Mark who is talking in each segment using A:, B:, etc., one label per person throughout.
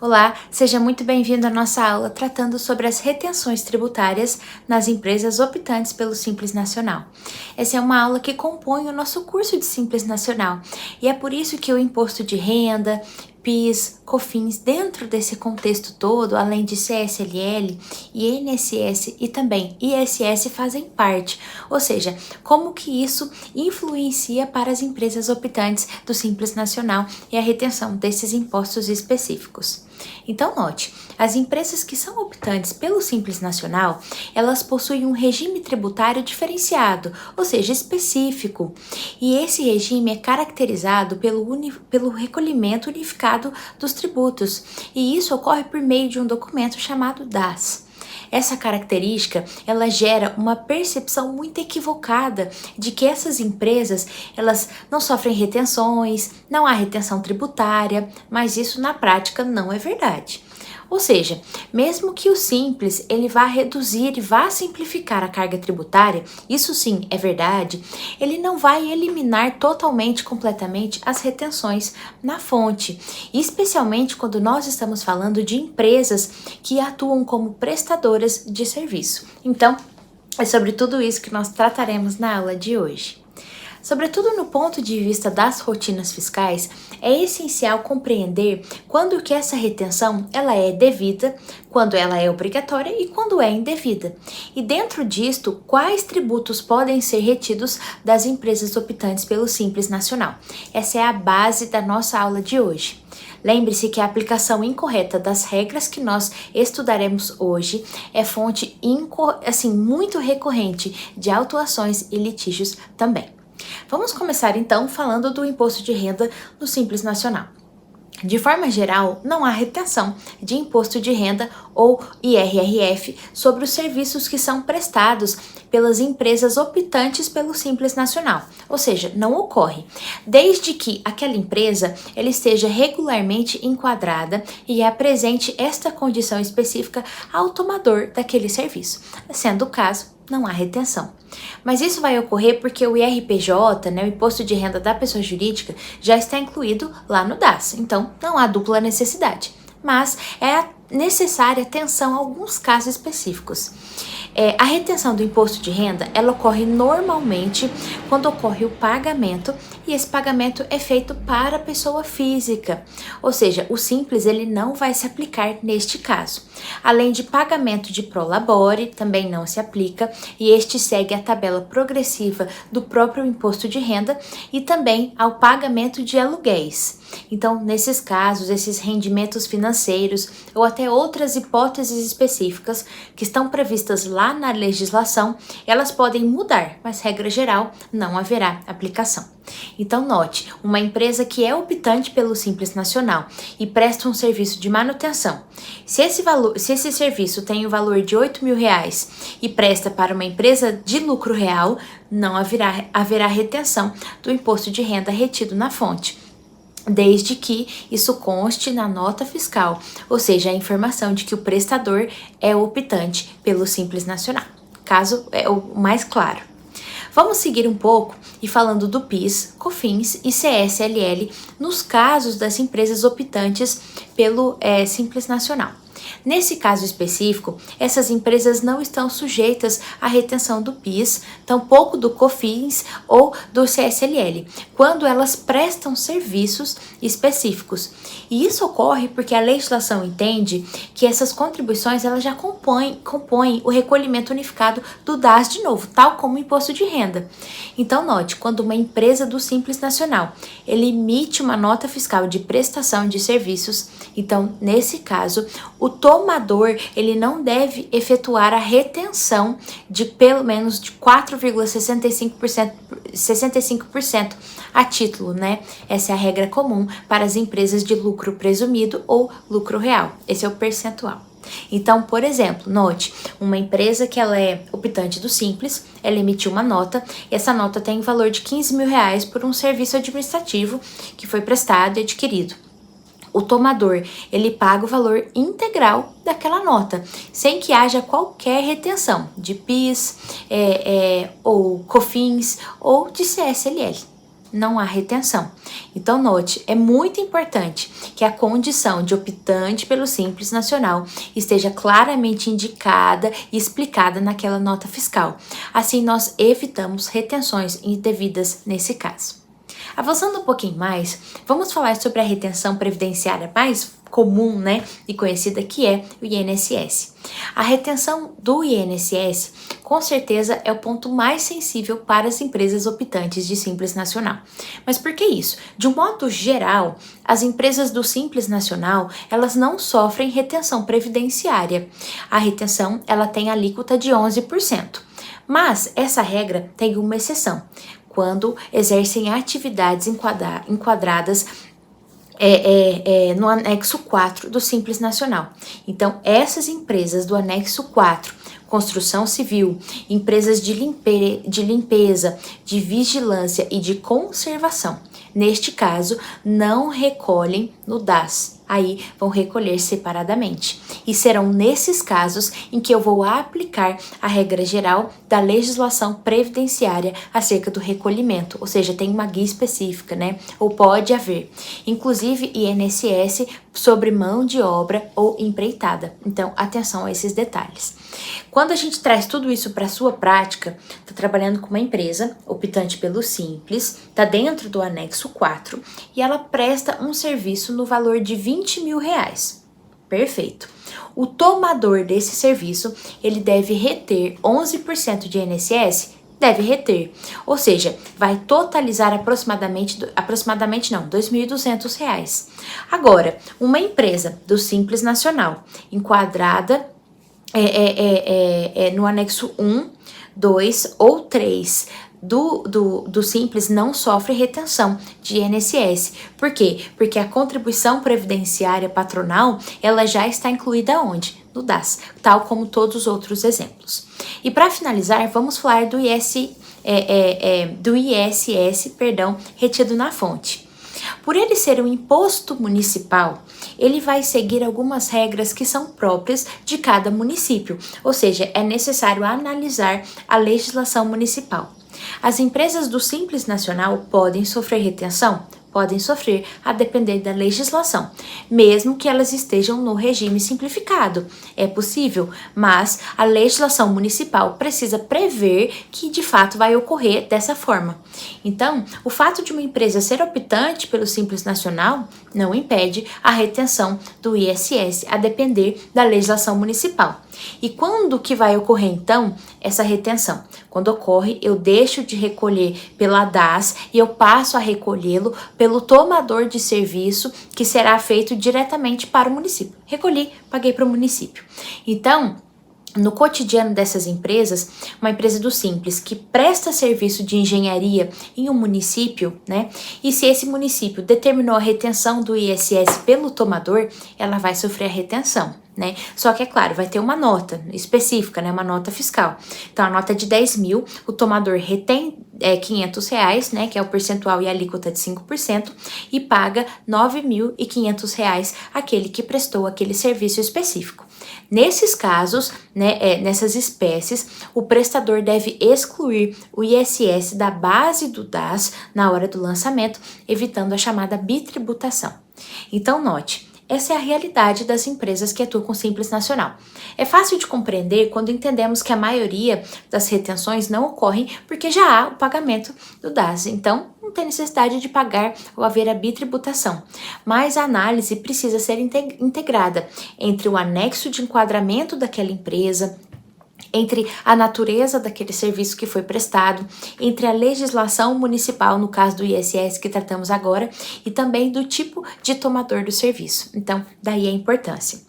A: Olá, seja muito bem-vindo à nossa aula tratando sobre as retenções tributárias nas empresas optantes pelo Simples Nacional. Essa é uma aula que compõe o nosso curso de Simples Nacional e é por isso que o imposto de renda, PIS, COFINS, dentro desse contexto todo, além de CSLL, INSS e também ISS fazem parte, ou seja, como que isso influencia para as empresas optantes do Simples Nacional e a retenção desses impostos específicos. Então note, as empresas que são optantes pelo Simples Nacional, elas possuem um regime tributário diferenciado, ou seja, específico, e esse regime é caracterizado pelo recolhimento unificado dos tributos, e isso ocorre por meio de um documento chamado DAS. Essa característica, ela gera uma percepção muito equivocada de que essas empresas, elas não sofrem retenções, não há retenção tributária, mas isso na prática não é verdade. Ou seja, mesmo que o Simples ele vá reduzir e vá simplificar a carga tributária, isso sim é verdade, ele não vai eliminar totalmente, completamente as retenções na fonte, especialmente quando nós estamos falando de empresas que atuam como prestadoras de serviço. Então, é sobre tudo isso que nós trataremos na aula de hoje. Sobretudo no ponto de vista das rotinas fiscais, é essencial compreender quando que essa retenção ela é devida, quando ela é obrigatória e quando é indevida. E dentro disto, quais tributos podem ser retidos das empresas optantes pelo Simples Nacional. Essa é a base da nossa aula de hoje. Lembre-se que a aplicação incorreta das regras que nós estudaremos hoje é fonte muito recorrente de autuações e litígios também. Vamos começar então falando do imposto de renda no Simples Nacional. De forma geral, não há retenção de imposto de renda ou IRRF sobre os serviços que são prestados pelas empresas optantes pelo Simples Nacional, ou seja, não ocorre, desde que aquela empresa ela esteja regularmente enquadrada e apresente esta condição específica ao tomador daquele serviço. Sendo o caso, não há retenção. Mas isso vai ocorrer porque o IRPJ, o Imposto de Renda da Pessoa Jurídica, já está incluído lá no DAS, então não há dupla necessidade. Mas é necessária atenção a alguns casos específicos. A retenção do imposto de renda, ela ocorre normalmente quando ocorre o pagamento e esse pagamento é feito para a pessoa física, ou seja, o Simples ele não vai se aplicar neste caso. Além de pagamento de prolabore, também não se aplica e este segue a tabela progressiva do próprio imposto de renda e também ao pagamento de aluguéis. Então, nesses casos, esses rendimentos financeiros ou até outras hipóteses específicas que estão previstas lá na legislação, elas podem mudar, mas regra geral não haverá aplicação. Então note, uma empresa que é optante pelo Simples Nacional e presta um serviço de manutenção, se esse serviço tem o valor de R$8.000 e presta para uma empresa de lucro real, não haverá retenção do imposto de renda retido na fonte, desde que isso conste na nota fiscal, ou seja, a informação de que o prestador é optante pelo Simples Nacional. Caso é o mais claro. Vamos seguir um pouco e falando do PIS, COFINS e CSLL nos casos das empresas optantes pelo Simples Nacional. Nesse caso específico, essas empresas não estão sujeitas à retenção do PIS, tampouco do COFINS ou do CSLL, quando elas prestam serviços específicos. E isso ocorre porque a legislação entende que essas contribuições elas já compõem o recolhimento unificado do DAS de novo, tal como o imposto de renda. Então note, quando uma empresa do Simples Nacional ele emite uma nota fiscal de prestação de serviços, então nesse caso o tomador ele não deve efetuar a retenção de pelo menos de 4,65% a título, Essa é a regra comum para as empresas de lucro presumido ou lucro real. Esse é o percentual. Então, por exemplo, note, uma empresa que ela é optante do Simples, ela emitiu uma nota, e essa nota tem o valor de R$15.000 por um serviço administrativo que foi prestado e adquirido. O tomador, ele paga o valor integral daquela nota, sem que haja qualquer retenção de PIS, ou COFINS ou de CSLL. não há retenção. Então note, é muito importante que a condição de optante pelo Simples Nacional esteja claramente indicada e explicada naquela nota fiscal. Assim nós evitamos retenções indevidas nesse caso. Avançando um pouquinho mais, vamos falar sobre a retenção previdenciária mais comum, né, e conhecida, que é o INSS. A retenção do INSS, com certeza, é o ponto mais sensível para as empresas optantes de Simples Nacional. Mas por que isso? De um modo geral, as empresas do Simples Nacional, elas não sofrem retenção previdenciária. A retenção, ela tem alíquota de 11%. Mas essa regra tem uma exceção, quando exercem atividades enquadradas no anexo 4 do Simples Nacional. Então, essas empresas do anexo 4, construção civil, empresas de limpeza, de vigilância e de conservação, neste caso, não recolhem no DAS. Aí vão recolher separadamente. E serão nesses casos em que eu vou aplicar a regra geral da legislação previdenciária acerca do recolhimento, ou seja, tem uma guia específica, né? Ou pode haver, inclusive INSS sobre mão de obra ou empreitada. Então, atenção a esses detalhes. Quando a gente traz tudo isso para a sua prática, está trabalhando com uma empresa optante pelo Simples, está dentro do anexo 4 e ela presta um serviço no valor de R$20 mil. Perfeito. O tomador desse serviço, ele deve reter 11% de INSS? Deve reter, ou seja, vai totalizar aproximadamente não, R$2.200. Agora, uma empresa do Simples Nacional, enquadrada no anexo 1, 2 ou 3 do Simples, não sofre retenção de INSS. Por quê? Porque a contribuição previdenciária patronal, ela já está incluída onde? No DAS, tal como todos os outros exemplos. E para finalizar, vamos falar do ISS, retido na fonte. Por ele ser um imposto municipal, ele vai seguir algumas regras que são próprias de cada município, ou seja, é necessário analisar a legislação municipal. As empresas do Simples Nacional podem sofrer retenção? Podem sofrer, a depender da legislação, mesmo que elas estejam no regime simplificado. É possível, mas a legislação municipal precisa prever que de fato vai ocorrer dessa forma. Então, o fato de uma empresa ser optante pelo Simples Nacional não impede a retenção do ISS, a depender da legislação municipal. E quando que vai ocorrer, então, essa retenção? Quando ocorre, eu deixo de recolher pela DAS e eu passo a recolhê-lo pelo tomador de serviço, que será feito diretamente para o município. Recolhi, paguei para o município. Então, no cotidiano dessas empresas, uma empresa do Simples que presta serviço de engenharia em um município, né? E se esse município determinou a retenção do ISS pelo tomador, ela vai sofrer a retenção, né? Só que, é claro, vai ter uma nota específica, né? Uma nota fiscal. Então, a nota de 10 mil, o tomador retém R$500, né? Que é o percentual e a alíquota de 5%, e paga R$9.500 aquele que prestou aquele serviço específico. Nesses casos, né, nessas espécies, o prestador deve excluir o ISS da base do DAS na hora do lançamento, evitando a chamada bitributação. Então, note, essa é a realidade das empresas que atuam com Simples Nacional. É fácil de compreender quando entendemos que a maioria das retenções não ocorrem porque já há o pagamento do DAS, então não tem necessidade de pagar ou haver a bitributação. Mas a análise precisa ser integrada entre o anexo de enquadramento daquela empresa, entre a natureza daquele serviço que foi prestado, entre a legislação municipal, no caso do ISS que tratamos agora, e também do tipo de tomador do serviço. Então, daí a importância.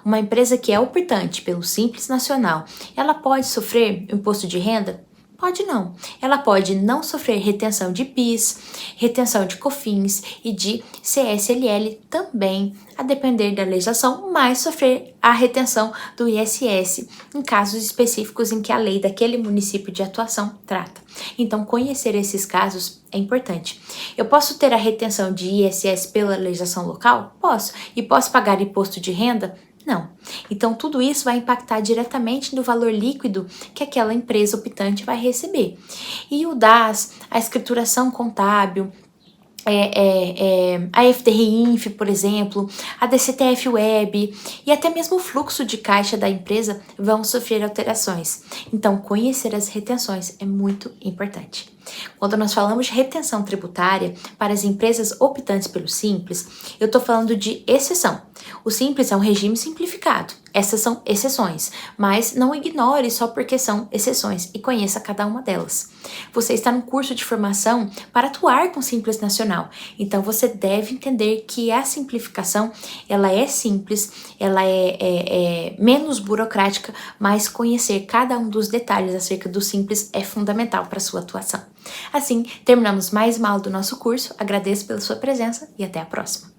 A: Uma empresa que é optante pelo Simples Nacional, ela pode sofrer imposto de renda? Pode não. Ela pode não sofrer retenção de PIS, retenção de COFINS e de CSLL também, a depender da legislação, mas sofrer a retenção do ISS em casos específicos em que a lei daquele município de atuação trata. Então, conhecer esses casos é importante. Eu posso ter a retenção de ISS pela legislação local? Posso. E posso pagar imposto de renda? não. Então, tudo isso vai impactar diretamente no valor líquido que aquela empresa optante vai receber. E o DAS, a escrituração contábil, a FDRINF, por exemplo, a DCTF Web e até mesmo o fluxo de caixa da empresa vão sofrer alterações. Então, conhecer as retenções é muito importante. Quando nós falamos de retenção tributária para as empresas optantes pelo Simples, eu estou falando de exceção. O Simples é um regime simplificado. Essas são exceções, mas não ignore só porque são exceções e conheça cada uma delas. Você está num curso de formação para atuar com Simples Nacional, então você deve entender que a simplificação, ela é simples, ela é menos burocrática, mas conhecer cada um dos detalhes acerca do Simples é fundamental para a sua atuação. Assim, terminamos mais uma aula do nosso curso, agradeço pela sua presença e até a próxima.